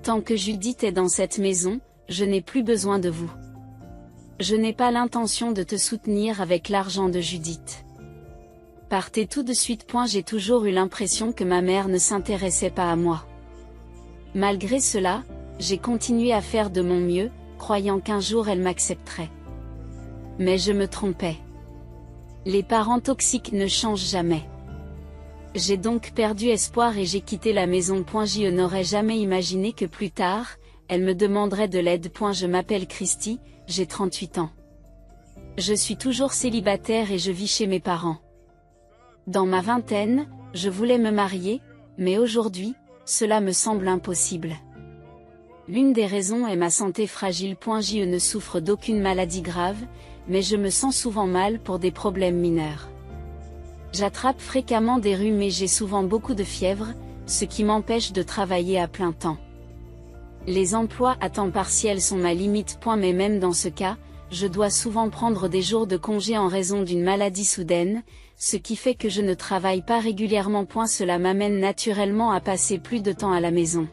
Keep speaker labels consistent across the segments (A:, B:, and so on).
A: Tant que Judith est dans cette maison, je n'ai plus besoin de vous. Je n'ai pas l'intention de te soutenir avec l'argent de Judith. Partez tout de suite. J'ai toujours eu l'impression que ma mère ne s'intéressait pas à moi. Malgré cela, j'ai continué à faire de mon mieux, croyant qu'un jour elle m'accepterait. Mais je me trompais. Les parents toxiques ne changent jamais. J'ai donc perdu espoir et j'ai quitté la maison. Je n'aurais jamais imaginé que plus tard, elle me demanderait de l'aide. Je m'appelle Christy, j'ai 38 ans. Je suis toujours célibataire et je vis chez mes parents. Dans ma vingtaine, je voulais me marier, mais aujourd'hui, cela me semble impossible. L'une des raisons est ma santé fragile. Je ne souffre d'aucune maladie grave, mais je me sens souvent mal pour des problèmes mineurs. J'attrape fréquemment des rhumes et j'ai souvent beaucoup de fièvre, ce qui m'empêche de travailler à plein temps. Les emplois à temps partiel sont ma limite. Mais même dans ce cas, je dois souvent prendre des jours de congé en raison d'une maladie soudaine, ce qui fait que je ne travaille pas régulièrement. Cela m'amène naturellement à passer plus de temps à la maison.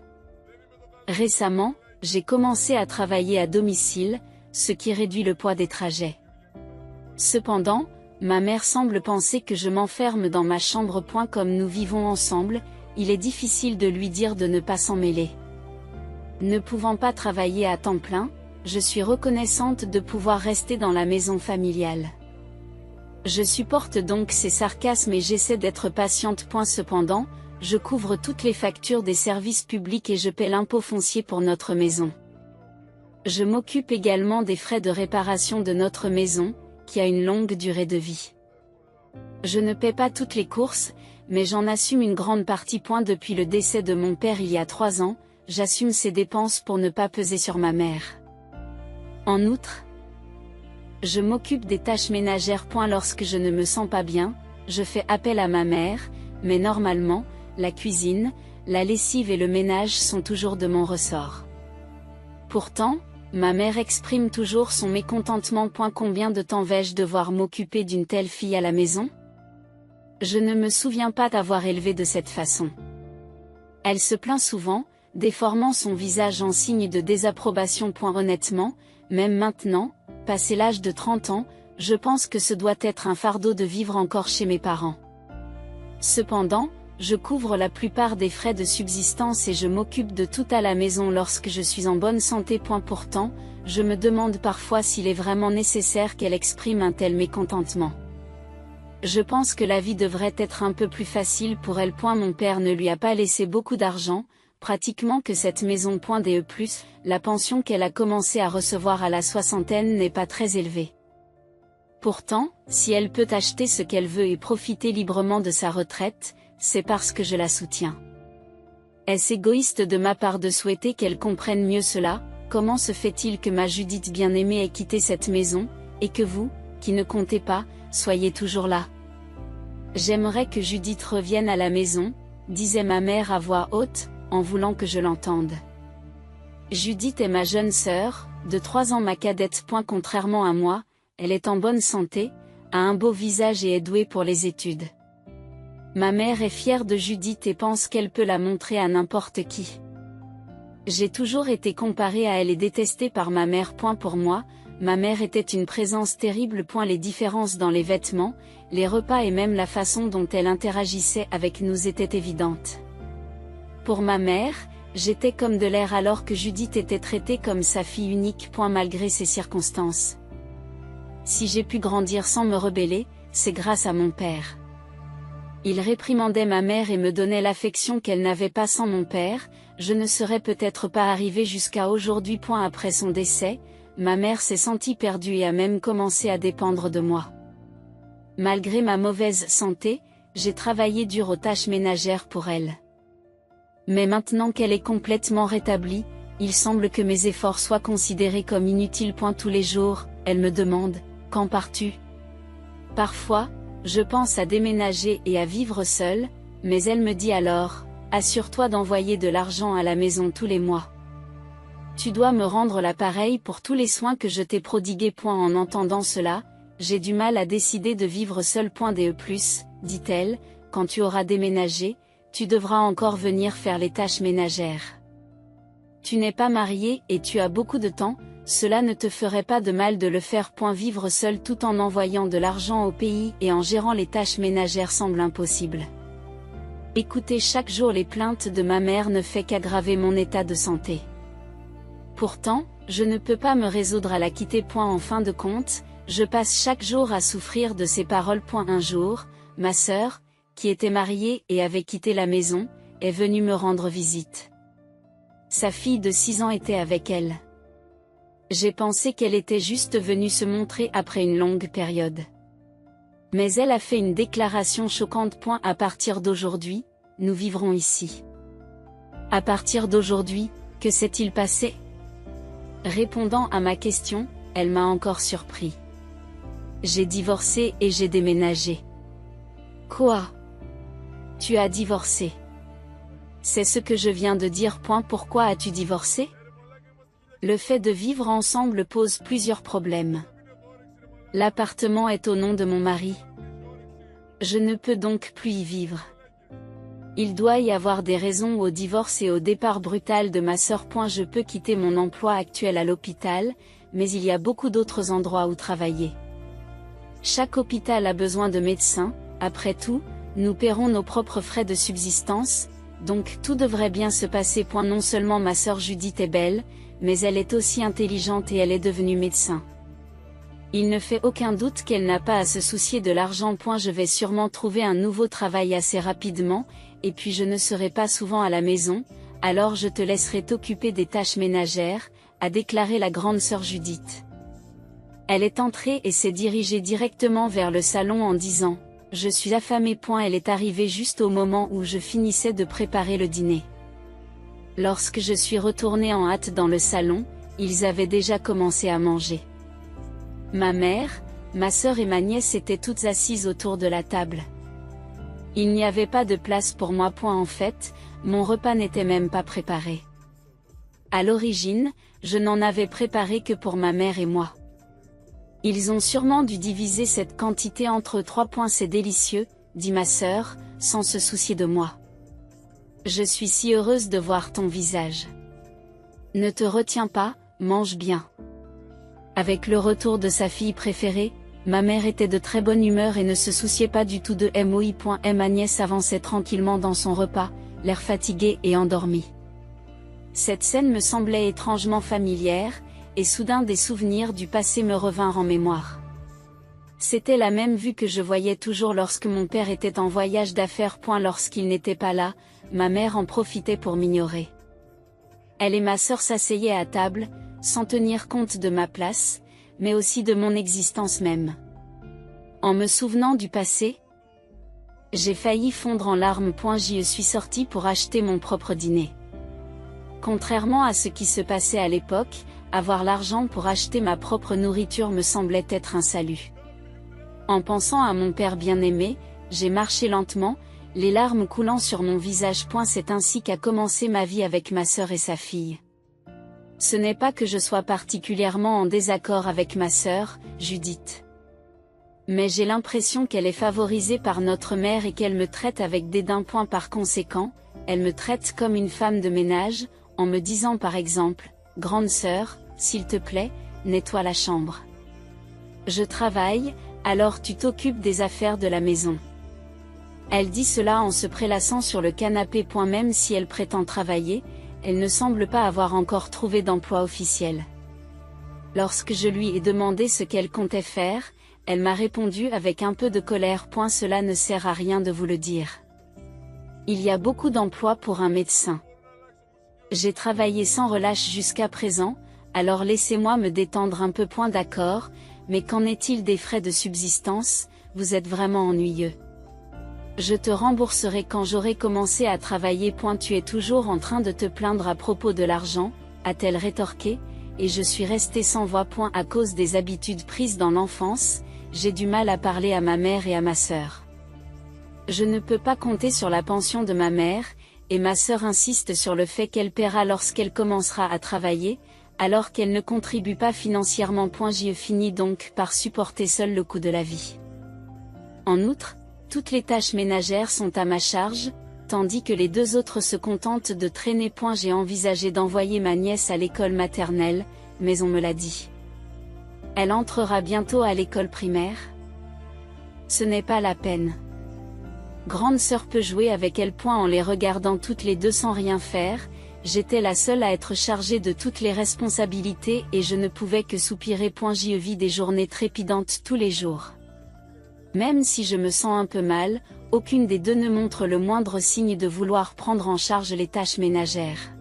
A: Récemment, j'ai commencé à travailler à domicile, ce qui réduit le poids des trajets. Cependant, ma mère semble penser que je m'enferme dans ma chambre. Comme nous vivons ensemble, il est difficile de lui dire de ne pas s'en mêler. Ne pouvant pas travailler à temps plein, je suis reconnaissante de pouvoir rester dans la maison familiale. Je supporte donc ses sarcasmes et j'essaie d'être patiente. Cependant, je couvre toutes les factures des services publics et je paie l'impôt foncier pour notre maison. Je m'occupe également des frais de réparation de notre maison, qui a une longue durée de vie. Je ne paie pas toutes les courses, mais j'en assume une grande partie. Depuis le décès de mon père il y a 3 ans, j'assume ces dépenses pour ne pas peser sur ma mère. En outre, je m'occupe des tâches ménagères. Lorsque je ne me sens pas bien, je fais appel à ma mère, mais normalement, la cuisine, la lessive et le ménage sont toujours de mon ressort. Pourtant, ma mère exprime toujours son mécontentement. Combien de temps vais-je devoir m'occuper d'une telle fille à la maison? Je ne me souviens pas d'avoir élevé de cette façon. Elle se plaint souvent, déformant son visage en signe de désapprobation. Honnêtement, même maintenant, passé l'âge de 30 ans, je pense que ce doit être un fardeau de vivre encore chez mes parents. Cependant, je couvre la plupart des frais de subsistance et je m'occupe de tout à la maison lorsque je suis en bonne santé. Pourtant, je me demande parfois s'il est vraiment nécessaire qu'elle exprime un tel mécontentement. Je pense que la vie devrait être un peu plus facile pour elle. Mon père ne lui a pas laissé beaucoup d'argent, pratiquement que cette maison. La pension qu'elle a commencé à recevoir à la soixantaine n'est pas très élevée. Pourtant, si elle peut acheter ce qu'elle veut et profiter librement de sa retraite, c'est parce que je la soutiens. Est-ce égoïste de ma part de souhaiter qu'elle comprenne mieux cela? Comment se fait-il que ma Judith bien-aimée ait quitté cette maison, et que vous, qui ne comptez pas, soyez toujours là? J'aimerais que Judith revienne à la maison, disait ma mère à voix haute, en voulant que je l'entende. Judith est ma jeune sœur, de 3 ans ma cadette. Contrairement à moi, elle est en bonne santé, a un beau visage et est douée pour les études. Ma mère est fière de Judith et pense qu'elle peut la montrer à n'importe qui. J'ai toujours été comparée à elle et détestée par ma mère. Pour moi, ma mère était une présence terrible. Les différences dans les vêtements, les repas et même la façon dont elle interagissait avec nous étaient évidentes. Pour ma mère, j'étais comme de l'air alors que Judith était traitée comme sa fille unique. Malgré ces circonstances. Si j'ai pu grandir sans me rebeller, c'est grâce à mon père. Il réprimandait ma mère et me donnait l'affection qu'elle n'avait pas sans mon père. Je ne serais peut-être pas arrivée jusqu'à aujourd'hui. Après son décès, ma mère s'est sentie perdue et a même commencé à dépendre de moi. Malgré ma mauvaise santé, j'ai travaillé dur aux tâches ménagères pour elle. Mais maintenant qu'elle est complètement rétablie, il semble que mes efforts soient considérés comme inutiles. Tous les jours, elle me demande « Quand pars-tu » Parfois, je pense à déménager et à vivre seule, mais elle me dit alors « Assure-toi d'envoyer de l'argent à la maison tous les mois. Tu dois me rendre l'appareil pour tous les soins que je t'ai prodigués. » En entendant cela, j'ai du mal à décider de vivre seule. Dit-elle, quand tu auras déménagé, tu devras encore venir faire les tâches ménagères. Tu n'es pas marié et tu as beaucoup de temps, cela ne te ferait pas de mal de le faire. Vivre seul tout en envoyant de l'argent au pays et en gérant les tâches ménagères semble impossible. Écouter chaque jour les plaintes de ma mère ne fait qu'aggraver mon état de santé. Pourtant, je ne peux pas me résoudre à la quitter. En fin de compte, je passe chaque jour à souffrir de ces paroles. Un jour, ma sœur, qui était mariée et avait quitté la maison, est venue me rendre visite. Sa fille de 6 ans était avec elle. J'ai pensé qu'elle était juste venue se montrer après une longue période. Mais elle a fait une déclaration choquante. À partir d'aujourd'hui, nous vivrons ici. À partir d'aujourd'hui, que s'est-il passé? Répondant à ma question, elle m'a encore surpris. J'ai divorcé et j'ai déménagé. Quoi? Tu as divorcé? C'est ce que je viens de dire. Pourquoi as-tu divorcé? Le fait de vivre ensemble pose plusieurs problèmes. L'appartement est au nom de mon mari. Je ne peux donc plus y vivre. Il doit y avoir des raisons au divorce et au départ brutal de ma sœur. Je peux quitter mon emploi actuel à l'hôpital, mais il y a beaucoup d'autres endroits où travailler. Chaque hôpital a besoin de médecins, après tout, nous paierons nos propres frais de subsistance, donc tout devrait bien se passer. Non seulement ma sœur Judith est belle, mais elle est aussi intelligente et elle est devenue médecin. Il ne fait aucun doute qu'elle n'a pas à se soucier de l'argent. Je vais sûrement trouver un nouveau travail assez rapidement, et puis je ne serai pas souvent à la maison, alors je te laisserai t'occuper des tâches ménagères, a déclaré la grande sœur Judith. Elle est entrée et s'est dirigée directement vers le salon en disant « Je suis affamée. » Elle est arrivée juste au moment où je finissais de préparer le dîner. Lorsque je suis retournée en hâte dans le salon, ils avaient déjà commencé à manger. Ma mère, ma sœur et ma nièce étaient toutes assises autour de la table. Il n'y avait pas de place pour moi. En fait, mon repas n'était même pas préparé. À l'origine, je n'en avais préparé que pour ma mère et moi. Ils ont sûrement dû diviser cette quantité entre 3. C'est délicieux, dit ma sœur, sans se soucier de moi. Je suis si heureuse de voir ton visage. Ne te retiens pas, mange bien. Avec le retour de sa fille préférée, ma mère était de très bonne humeur et ne se souciait pas du tout de moi. Ma nièce avançait tranquillement dans son repas, l'air fatigué et endormi. Cette scène me semblait étrangement familière, et soudain des souvenirs du passé me revinrent en mémoire. C'était la même vue que je voyais toujours lorsque mon père était en voyage d'affaires. Lorsqu'il n'était pas là, ma mère en profitait pour m'ignorer. Elle et ma sœur s'asseyaient à table, sans tenir compte de ma place, mais aussi de mon existence même. En me souvenant du passé, j'ai failli fondre en larmes. J'y suis sortie pour acheter mon propre dîner. Contrairement à ce qui se passait à l'époque, avoir l'argent pour acheter ma propre nourriture me semblait être un salut. En pensant à mon père bien-aimé, j'ai marché lentement, les larmes coulant sur mon visage. C'est ainsi qu'a commencé ma vie avec ma sœur et sa fille. Ce n'est pas que je sois particulièrement en désaccord avec ma sœur, Judith. Mais j'ai l'impression qu'elle est favorisée par notre mère et qu'elle me traite avec dédain. Par conséquent, elle me traite comme une femme de ménage, en me disant par exemple, « Grande sœur, s'il te plaît, nettoie la chambre. Je travaille, alors tu t'occupes des affaires de la maison. » Elle dit cela en se prélassant sur le canapé. Même si elle prétend travailler, elle ne semble pas avoir encore trouvé d'emploi officiel. Lorsque je lui ai demandé ce qu'elle comptait faire, elle m'a répondu avec un peu de colère. Cela ne sert à rien de vous le dire. Il y a beaucoup d'emplois pour un médecin. J'ai travaillé sans relâche jusqu'à présent, alors laissez-moi me détendre un peu. D'accord, mais qu'en est-il des frais de subsistance? Vous êtes vraiment ennuyeux. Je te rembourserai quand j'aurai commencé à travailler. Tu es toujours en train de te plaindre à propos de l'argent, a-t-elle rétorqué, et je suis restée sans voix. À cause des habitudes prises dans l'enfance, j'ai du mal à parler à ma mère et à ma sœur. Je ne peux pas compter sur la pension de ma mère, et ma sœur insiste sur le fait qu'elle paiera lorsqu'elle commencera à travailler, alors qu'elle ne contribue pas financièrement. J'y finis donc par supporter seule le coût de la vie. En outre, toutes les tâches ménagères sont à ma charge, tandis que les deux autres se contentent de traîner. J'ai envisagé d'envoyer ma nièce à l'école maternelle, mais on me l'a dit. Elle entrera bientôt à l'école primaire. Ce n'est pas la peine. Grande sœur peut jouer avec elle. En les regardant toutes les deux sans rien faire, j'étais la seule à être chargée de toutes les responsabilités et je ne pouvais que soupirer. J'y vis des journées trépidantes tous les jours. Même si je me sens un peu mal, aucune des deux ne montre le moindre signe de vouloir prendre en charge les tâches ménagères.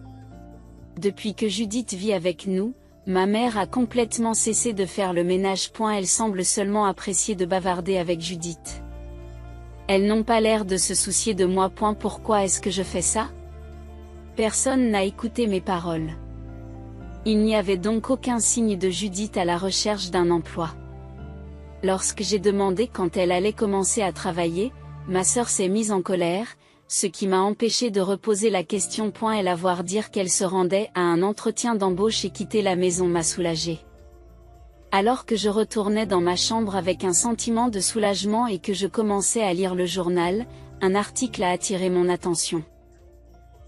A: Depuis que Judith vit avec nous, ma mère a complètement cessé de faire le ménage. Elle semble seulement apprécier de bavarder avec Judith. Elles n'ont pas l'air de se soucier de moi. Pourquoi est-ce que je fais ça? Personne n'a écouté mes paroles. Il n'y avait donc aucun signe de Judith à la recherche d'un emploi. Lorsque j'ai demandé quand elle allait commencer à travailler, ma sœur s'est mise en colère, ce qui m'a empêché de reposer la question. Et la voir dire qu'elle se rendait à un entretien d'embauche et quitter la maison m'a soulagée. Alors que je retournais dans ma chambre avec un sentiment de soulagement et que je commençais à lire le journal, un article a attiré mon attention.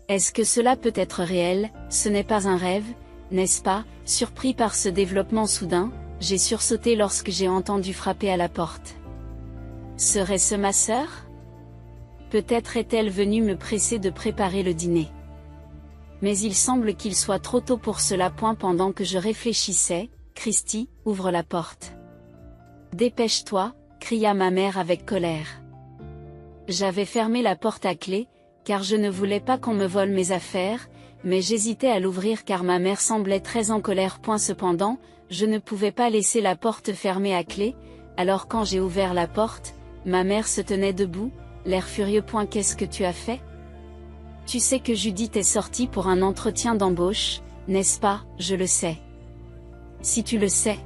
A: Est-ce que cela peut être réel? Ce n'est pas un rêve, n'est-ce pas? Surpris par ce développement soudain, j'ai sursauté lorsque j'ai entendu frapper à la porte. Serait-ce ma sœur? Peut-être est-elle venue me presser de préparer le dîner. Mais il semble qu'il soit trop tôt pour cela. Pendant que je réfléchissais, Christy, ouvre la porte. Dépêche-toi, cria ma mère avec colère. J'avais fermé la porte à clé, car je ne voulais pas qu'on me vole mes affaires, mais j'hésitais à l'ouvrir car ma mère semblait très en colère. Cependant, je ne pouvais pas laisser la porte fermée à clé, alors quand j'ai ouvert la porte, ma mère se tenait debout, l'air furieux. Qu'est-ce que tu as fait? Tu sais que Judith est sortie pour un entretien d'embauche, n'est-ce pas? Je le sais. Si tu le sais,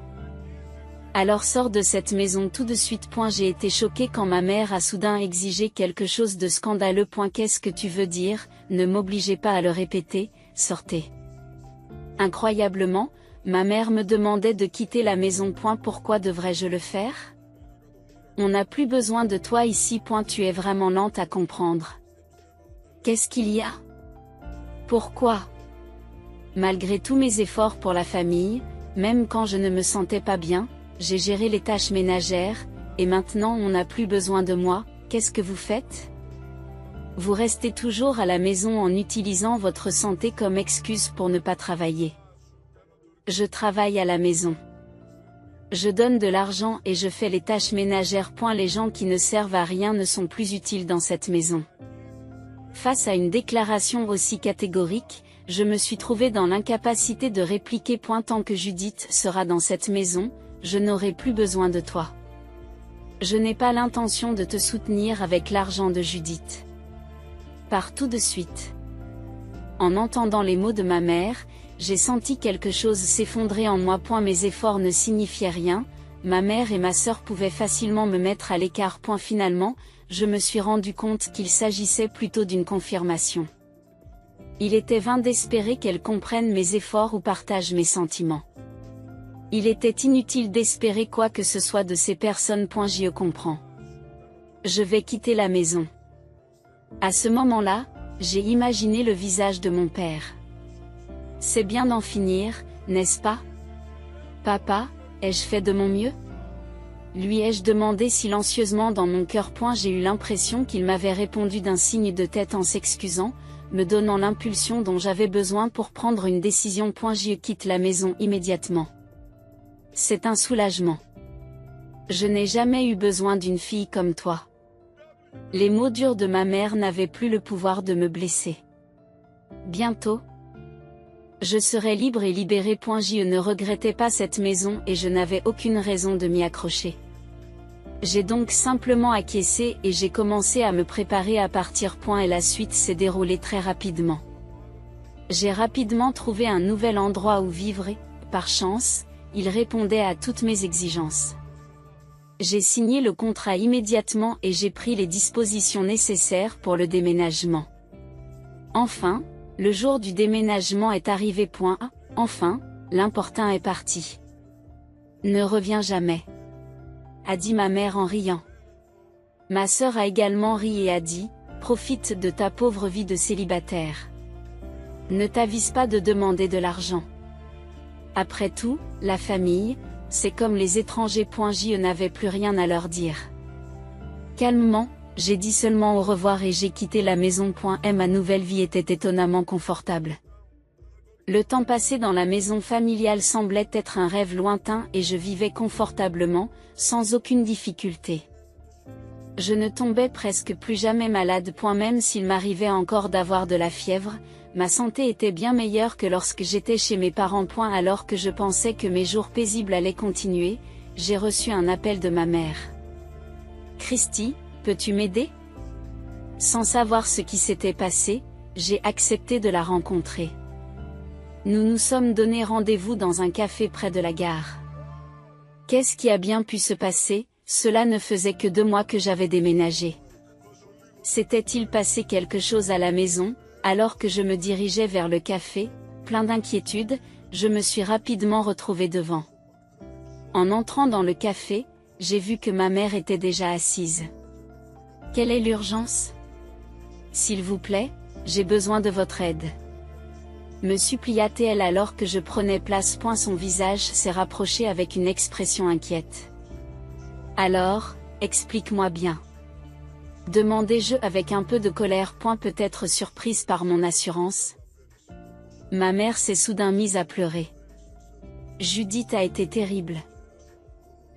A: alors sors de cette maison tout de suite. J'ai été choquée quand ma mère a soudain exigé quelque chose de scandaleux. Qu'est-ce que tu veux dire? Ne m'obligez pas à le répéter, sortez. Incroyablement, ma mère me demandait de quitter la maison. Pourquoi devrais-je le faire? On n'a plus besoin de toi ici. Tu es vraiment lente à comprendre. Qu'est-ce qu'il y a? Pourquoi? Malgré tous mes efforts pour la famille, même quand je ne me sentais pas bien, j'ai géré les tâches ménagères, et maintenant on n'a plus besoin de moi. Qu'est-ce que vous faites? Vous restez toujours à la maison en utilisant votre santé comme excuse pour ne pas travailler. Je travaille à la maison. Je donne de l'argent et je fais les tâches ménagères. Les gens qui ne servent à rien ne sont plus utiles dans cette maison. Face à une déclaration aussi catégorique, je me suis trouvée dans l'incapacité de répliquer. Tant que Judith sera dans cette maison, je n'aurai plus besoin de toi. Je n'ai pas l'intention de te soutenir avec l'argent de Judith. Pars tout de suite. En entendant les mots de ma mère, j'ai senti quelque chose s'effondrer en moi. Mes efforts ne signifiaient rien, ma mère et ma sœur pouvaient facilement me mettre à l'écart. Finalement, je me suis rendu compte qu'il s'agissait plutôt d'une confirmation. Il était vain d'espérer qu'elles comprennent mes efforts ou partagent mes sentiments. Il était inutile d'espérer quoi que ce soit de ces personnes. Je comprends. Je vais quitter la maison. À ce moment-là, j'ai imaginé le visage de mon père. C'est bien d'en finir, n'est-ce pas? Papa, ai-je fait de mon mieux? Lui ai-je demandé silencieusement dans mon cœur. J'ai eu l'impression qu'il m'avait répondu d'un signe de tête en s'excusant, me donnant l'impulsion dont j'avais besoin pour prendre une décision. Je quitte la maison immédiatement. C'est un soulagement. Je n'ai jamais eu besoin d'une fille comme toi. Les mots durs de ma mère n'avaient plus le pouvoir de me blesser. Bientôt, je serai libre et libérée. Je ne regrettais pas cette maison et je n'avais aucune raison de m'y accrocher. J'ai donc simplement acquiescé et j'ai commencé à me préparer à partir. Et la suite s'est déroulée très rapidement. J'ai rapidement trouvé un nouvel endroit où vivre et, par chance, il répondait à toutes mes exigences. J'ai signé le contrat immédiatement et j'ai pris les dispositions nécessaires pour le déménagement. Enfin, le jour du déménagement est arrivé. Enfin, l'important est parti. Ne reviens jamais, a dit ma mère en riant. Ma sœur a également ri et a dit, Profite de ta pauvre vie de célibataire. Ne t'avise pas de demander de l'argent. Après tout, la famille, c'est comme les étrangers. Je n'avais plus rien à leur dire. Calmement, j'ai dit seulement au revoir et j'ai quitté la maison. Ma nouvelle vie était étonnamment confortable. Le temps passé dans la maison familiale semblait être un rêve lointain et je vivais confortablement, sans aucune difficulté. Je ne tombais presque plus jamais malade. Même s'il m'arrivait encore d'avoir de la fièvre, ma santé était bien meilleure que lorsque j'étais chez mes parents. Alors que je pensais que mes jours paisibles allaient continuer, j'ai reçu un appel de ma mère. Christy, peux-tu m'aider? Sans savoir ce qui s'était passé, j'ai accepté de la rencontrer. Nous nous sommes donné rendez-vous dans un café près de la gare. Qu'est-ce qui a bien pu se passer? Cela ne faisait que 2 mois que j'avais déménagé. S'était-il passé quelque chose à la maison? Alors que je me dirigeais vers le café, plein d'inquiétude, je me suis rapidement retrouvé devant. En entrant dans le café, j'ai vu que ma mère était déjà assise. Quelle est l'urgence? S'il vous plaît, j'ai besoin de votre aide. Me supplia-t-elle alors que je prenais place. Son visage s'est rapproché avec une expression inquiète. Alors, explique-moi bien. Demandai-je avec un peu de colère. Peut-être surprise par mon assurance. Ma mère s'est soudain mise à pleurer. Judith a été terrible.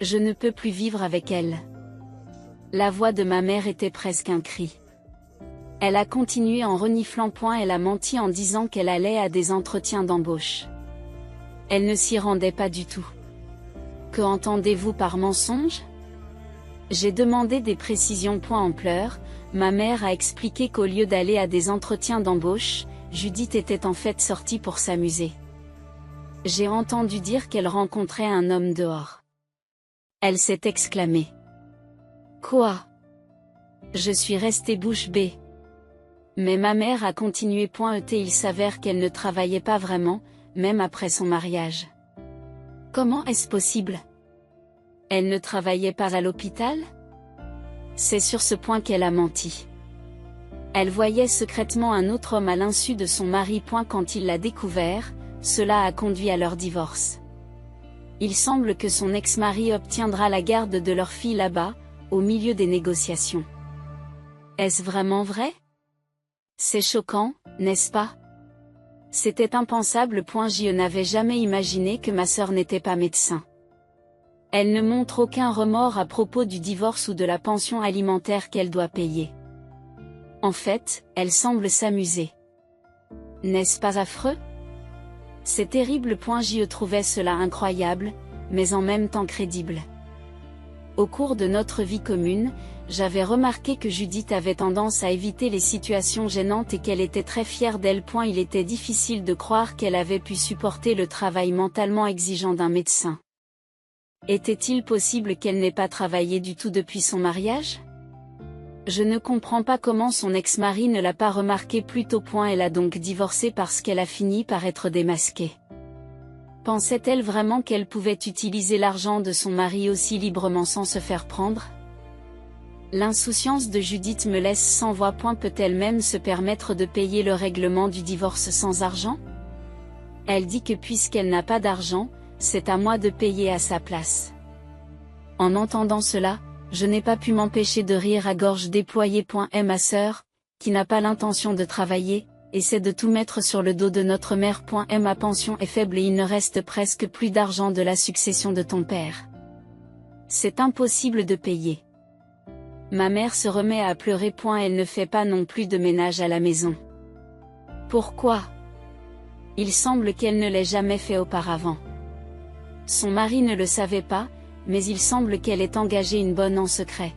A: Je ne peux plus vivre avec elle. La voix de ma mère était presque un cri. Elle a continué en reniflant. Elle a menti en disant qu'elle allait à des entretiens d'embauche. Elle ne s'y rendait pas du tout. Que entendez-vous par mensonge? J'ai demandé des précisions. En pleurs, ma mère a expliqué qu'au lieu d'aller à des entretiens d'embauche, Judith était en fait sortie pour s'amuser. J'ai entendu dire qu'elle rencontrait un homme dehors. Elle s'est exclamée. Quoi? Je suis restée bouche bée. Mais ma mère a continué. Il s'avère qu'elle ne travaillait pas vraiment, même après son mariage. Comment est-ce possible? Elle ne travaillait pas à l'hôpital? C'est sur ce point qu'elle a menti. Elle voyait secrètement un autre homme à l'insu de son mari. Quand il l'a découvert, cela a conduit à leur divorce. Il semble que son ex-mari obtiendra la garde de leur fille là-bas, au milieu des négociations. Est-ce vraiment vrai? C'est choquant, n'est-ce pas? C'était impensable. Je n'avais jamais imaginé que ma sœur n'était pas médecin. Elle ne montre aucun remords à propos du divorce ou de la pension alimentaire qu'elle doit payer. En fait, elle semble s'amuser. N'est-ce pas affreux? C'est terrible. Je trouvais cela incroyable, mais en même temps crédible. Au cours de notre vie commune, j'avais remarqué que Judith avait tendance à éviter les situations gênantes et qu'elle était très fière d'elle. Il était difficile de croire qu'elle avait pu supporter le travail mentalement exigeant d'un médecin. Était-il possible qu'elle n'ait pas travaillé du tout depuis son mariage? Je ne comprends pas comment son ex-mari ne l'a pas remarqué plus tôt. Elle a donc divorcé parce qu'elle a fini par être démasquée. Pensait-elle vraiment qu'elle pouvait utiliser l'argent de son mari aussi librement sans se faire prendre? L'insouciance de Judith me laisse sans voix. Peut-elle même se permettre de payer le règlement du divorce sans argent? Elle dit que puisqu'elle n'a pas d'argent, c'est à moi de payer à sa place. En entendant cela, je n'ai pas pu m'empêcher de rire à gorge déployée. Ma sœur, qui n'a pas l'intention de travailler, essaie de tout mettre sur le dos de notre mère. Ma pension est faible et il ne reste presque plus d'argent de la succession de ton père. C'est impossible de payer. Ma mère se remet à pleurer. Elle ne fait pas non plus de ménage à la maison. Pourquoi? Il semble qu'elle ne l'ait jamais fait auparavant. Son mari ne le savait pas, mais il semble qu'elle ait engagé une bonne en secret.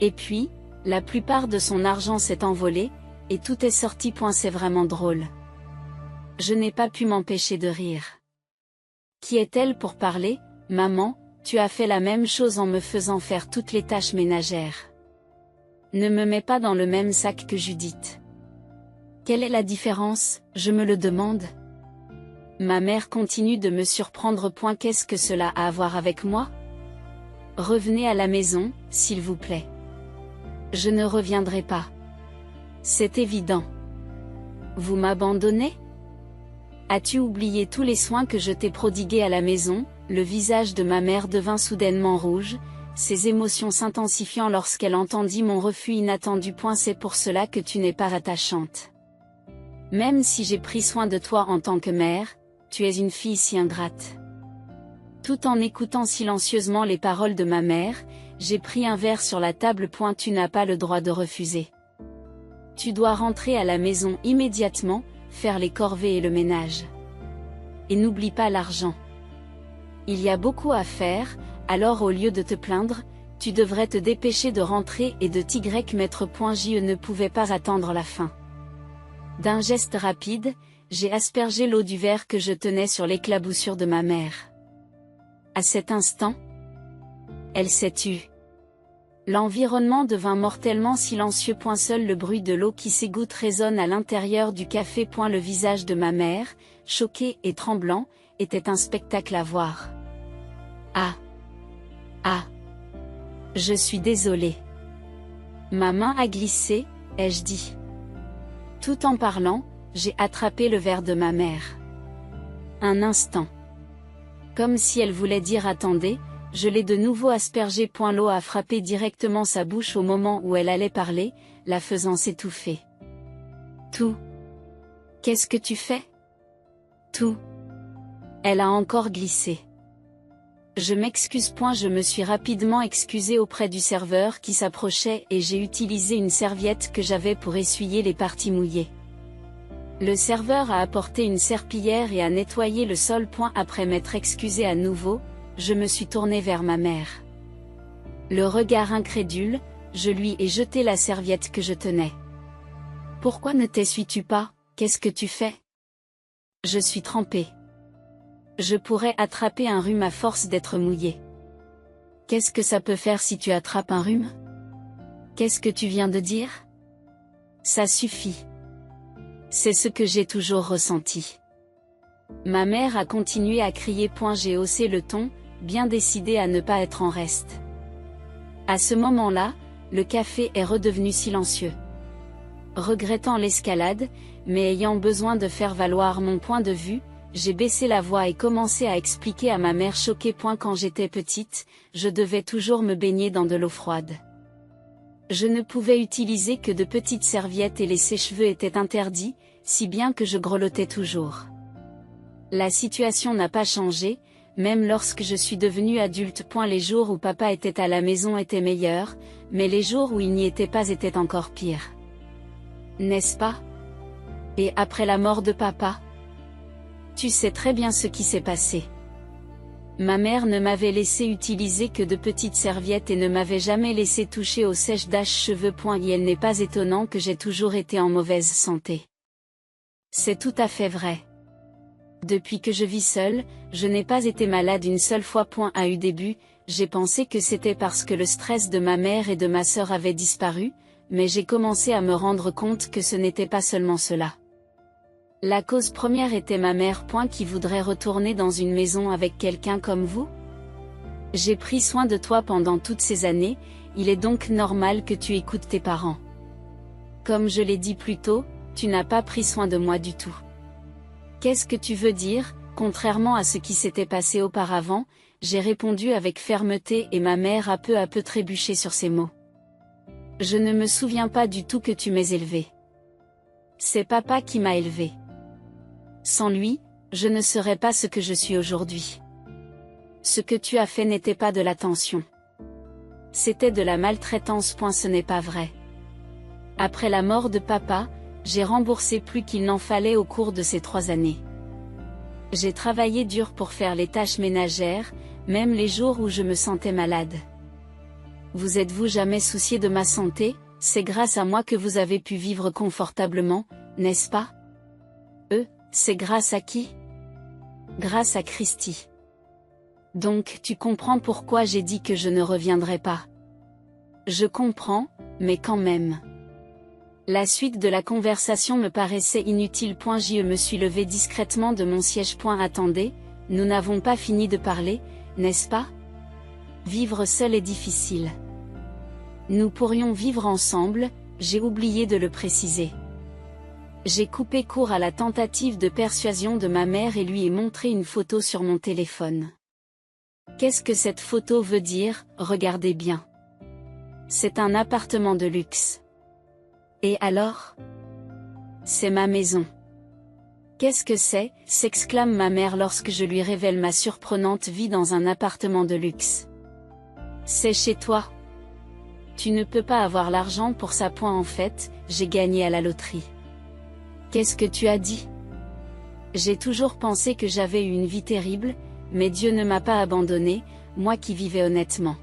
A: Et puis, la plupart de son argent s'est envolé, et tout est sorti. C'est vraiment drôle. Je n'ai pas pu m'empêcher de rire. Qui est-elle pour parler? Maman, tu as fait la même chose en me faisant faire toutes les tâches ménagères. Ne me mets pas dans le même sac que Judith. Quelle est la différence, je me le demande? Ma mère continue de me surprendre. Qu'est-ce que cela a à voir avec moi? Revenez à la maison, s'il vous plaît. Je ne reviendrai pas. C'est évident. Vous m'abandonnez? As-tu oublié tous les soins que je t'ai prodigués à la maison? Le visage de ma mère devint soudainement rouge, ses émotions s'intensifiant lorsqu'elle entendit mon refus inattendu. C'est pour cela que tu n'es pas attachante. Même si j'ai pris soin de toi en tant que mère, tu es une fille si ingrate. Tout en écoutant silencieusement les paroles de ma mère, j'ai pris un verre sur la table. Tu n'as pas le droit de refuser. Tu dois rentrer à la maison immédiatement, faire les corvées et le ménage. Et n'oublie pas l'argent. Il y a beaucoup à faire, alors au lieu de te plaindre, tu devrais te dépêcher de rentrer et de mettre. Je ne pouvais pas attendre la fin. D'un geste rapide, j'ai aspergé l'eau du verre que je tenais sur l'éclaboussure de ma mère. À cet instant, elle s'est tue. L'environnement devint mortellement silencieux. Seul le bruit de l'eau qui s'égoutte résonne à l'intérieur du café. Le visage de ma mère, choqué et tremblant, était un spectacle à voir. Ah, je suis désolée. Ma main a glissé, ai-je dit. Tout en parlant, j'ai attrapé le verre de ma mère. Un instant. Comme si elle voulait dire attendez, je l'ai de nouveau aspergé. L'eau a frappé directement sa bouche au moment où elle allait parler, la faisant s'étouffer. Tout. Qu'est-ce que tu fais? Tout. Elle a encore glissé. Je m'excuse. Je me suis rapidement excusée auprès du serveur qui s'approchait et j'ai utilisé une serviette que j'avais pour essuyer les parties mouillées. Le serveur a apporté une serpillière et a nettoyé le sol. Après m'être excusée à nouveau, je me suis tournée vers ma mère. Le regard incrédule, je lui ai jeté la serviette que je tenais. Pourquoi ne t'essuies-tu pas? Qu'est-ce que tu fais? Je suis trempée. Je pourrais attraper un rhume à force d'être mouillée. Qu'est-ce que ça peut faire si tu attrapes un rhume? Qu'est-ce que tu viens de dire? Ça suffit. C'est ce que j'ai toujours ressenti. Ma mère a continué à crier. J'ai haussé le ton, bien décidée à ne pas être en reste. À ce moment-là, le café est redevenu silencieux. Regrettant l'escalade, mais ayant besoin de faire valoir mon point de vue, j'ai baissé la voix et commencé à expliquer à ma mère choquée. Quand j'étais petite, je devais toujours me baigner dans de l'eau froide. Je ne pouvais utiliser que de petites serviettes et les sèche-cheveux étaient interdits, si bien que je grelottais toujours. La situation n'a pas changé, même lorsque je suis devenue adulte. Les jours où papa était à la maison étaient meilleurs, mais les jours où il n'y était pas étaient encore pires. N'est-ce pas? Et après la mort de papa? Tu sais très bien ce qui s'est passé. Ma mère ne m'avait laissé utiliser que de petites serviettes et ne m'avait jamais laissé toucher au sèche-cheveux. Et il n'est pas étonnant que j'ai toujours été en mauvaise santé. C'est tout à fait vrai. Depuis que je vis seule, je n'ai pas été malade une seule fois. Au début, j'ai pensé que c'était parce que le stress de ma mère et de ma sœur avait disparu, mais j'ai commencé à me rendre compte que ce n'était pas seulement cela. La cause première était ma mère. Qui voudrait retourner dans une maison avec quelqu'un comme vous? J'ai pris soin de toi pendant toutes ces années, il est donc normal que tu écoutes tes parents. Comme je l'ai dit plus tôt, tu n'as pas pris soin de moi du tout. Qu'est-ce que tu veux dire? Contrairement à ce qui s'était passé auparavant, j'ai répondu avec fermeté et ma mère a peu à peu trébuché sur ces mots. Je ne me souviens pas du tout que tu m'aies élevée. C'est papa qui m'a élevée. Sans lui, je ne serais pas ce que je suis aujourd'hui. Ce que tu as fait n'était pas de l'attention. C'était de la maltraitance. Ce n'est pas vrai. Après la mort de papa, j'ai remboursé plus qu'il n'en fallait au cours de ces 3 années. J'ai travaillé dur pour faire les tâches ménagères, même les jours où je me sentais malade. Vous êtes-vous jamais soucié de ma santé? C'est grâce à moi que vous avez pu vivre confortablement, n'est-ce pas? C'est grâce à qui? Grâce à Christy. Donc tu comprends pourquoi j'ai dit que je ne reviendrai pas. Je comprends, mais quand même. La suite de la conversation me paraissait inutile. Je me suis levé discrètement de mon siège. Attendez, nous n'avons pas fini de parler, n'est-ce pas? Vivre seul est difficile. Nous pourrions vivre ensemble, j'ai oublié de le préciser. J'ai coupé court à la tentative de persuasion de ma mère et lui ai montré une photo sur mon téléphone. Qu'est-ce que cette photo veut dire? Regardez bien. C'est un appartement de luxe. Et alors? C'est ma maison. Qu'est-ce que c'est? S'exclame ma mère lorsque je lui révèle ma surprenante vie dans un appartement de luxe. C'est chez toi. Tu ne peux pas avoir l'argent pour ça. En fait, j'ai gagné à la loterie. Qu'est-ce que tu as dit? J'ai toujours pensé que j'avais eu une vie terrible, mais Dieu ne m'a pas abandonné, moi qui vivais honnêtement.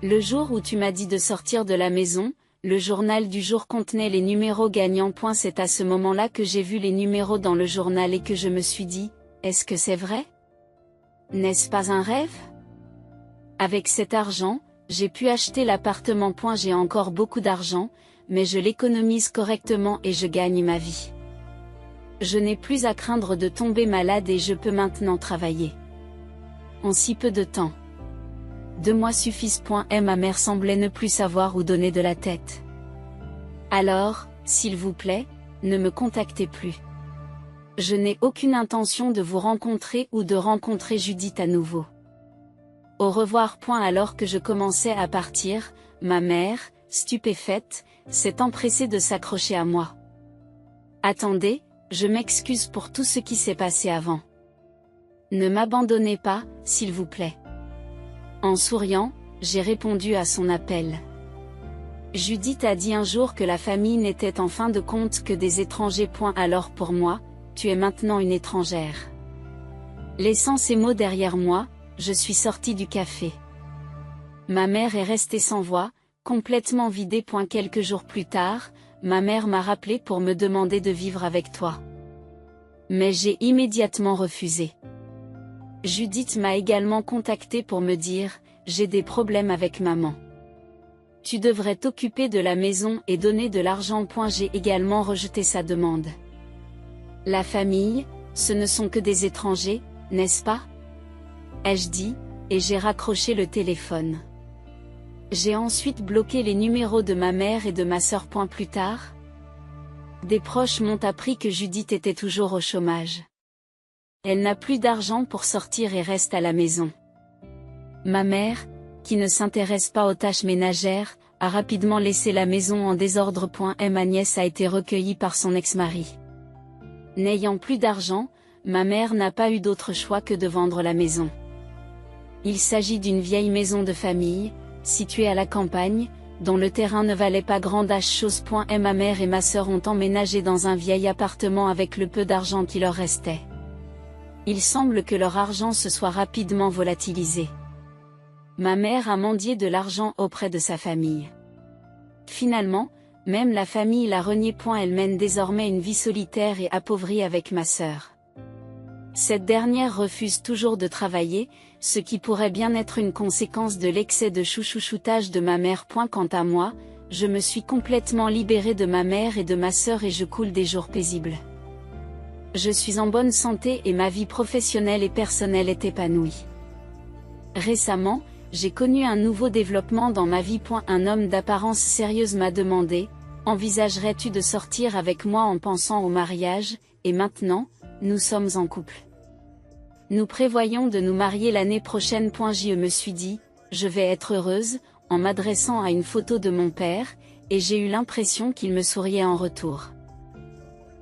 A: Le jour où tu m'as dit de sortir de la maison, le journal du jour contenait les numéros gagnants. C'est à ce moment-là que j'ai vu les numéros dans le journal et que je me suis dit, est-ce que c'est vrai? N'est-ce pas un rêve? Avec cet argent, j'ai pu acheter l'appartement. J'ai encore beaucoup d'argent, mais je l'économise correctement et je gagne ma vie. Je n'ai plus à craindre de tomber malade et je peux maintenant travailler. En si peu de temps. 2 mois suffisent. Et ma mère semblait ne plus savoir où donner de la tête. Alors, s'il vous plaît, ne me contactez plus. Je n'ai aucune intention de vous rencontrer ou de rencontrer Judith à nouveau. Au revoir. Alors que je commençais à partir, ma mère, stupéfaite, s'est empressée de s'accrocher à moi. Attendez, je m'excuse pour tout ce qui s'est passé avant. Ne m'abandonnez pas, s'il vous plaît. En souriant, j'ai répondu à son appel. Judith a dit un jour que la famille n'était en fin de compte que des étrangers. Alors pour moi, tu es maintenant une étrangère. Laissant ces mots derrière moi, je suis sortie du café. Ma mère est restée sans voix, complètement vidée. Quelques jours plus tard, ma mère m'a rappelé pour me demander de vivre avec toi. Mais j'ai immédiatement refusé. Judith m'a également contacté pour me dire, j'ai des problèmes avec maman. Tu devrais t'occuper de la maison et donner de l'argent. J'ai également rejeté sa demande. La famille, ce ne sont que des étrangers, n'est-ce pas? Ai-je dit, et j'ai raccroché le téléphone. J'ai ensuite bloqué les numéros de ma mère et de ma sœur. Plus tard, des proches m'ont appris que Judith était toujours au chômage. Elle n'a plus d'argent pour sortir et reste à la maison. Ma mère, qui ne s'intéresse pas aux tâches ménagères, a rapidement laissé la maison en désordre. Ma nièce a été recueillie par son ex-mari. N'ayant plus d'argent, ma mère n'a pas eu d'autre choix que de vendre la maison. Il s'agit d'une vieille maison de famille, située à la campagne, dont le terrain ne valait pas grand-chose. Ma mère et ma sœur ont emménagé dans un vieil appartement avec le peu d'argent qui leur restait. Il semble que leur argent se soit rapidement volatilisé. Ma mère a mendié de l'argent auprès de sa famille. Finalement, même la famille l'a reniée. Elle mène désormais une vie solitaire et appauvrie avec ma sœur. Cette dernière refuse toujours de travailler, ce qui pourrait bien être une conséquence de l'excès de chouchoutage de ma mère. Quant à moi, je me suis complètement libérée de ma mère et de ma sœur et je coule des jours paisibles. Je suis en bonne santé et ma vie professionnelle et personnelle est épanouie. Récemment, j'ai connu un nouveau développement dans ma vie. Un homme d'apparence sérieuse m'a demandé, envisagerais-tu de sortir avec moi en pensant au mariage, et maintenant, nous sommes en couple. Nous prévoyons de nous marier l'année prochaine. Je me suis dit, je vais être heureuse, en m'adressant à une photo de mon père, et j'ai eu l'impression qu'il me souriait en retour.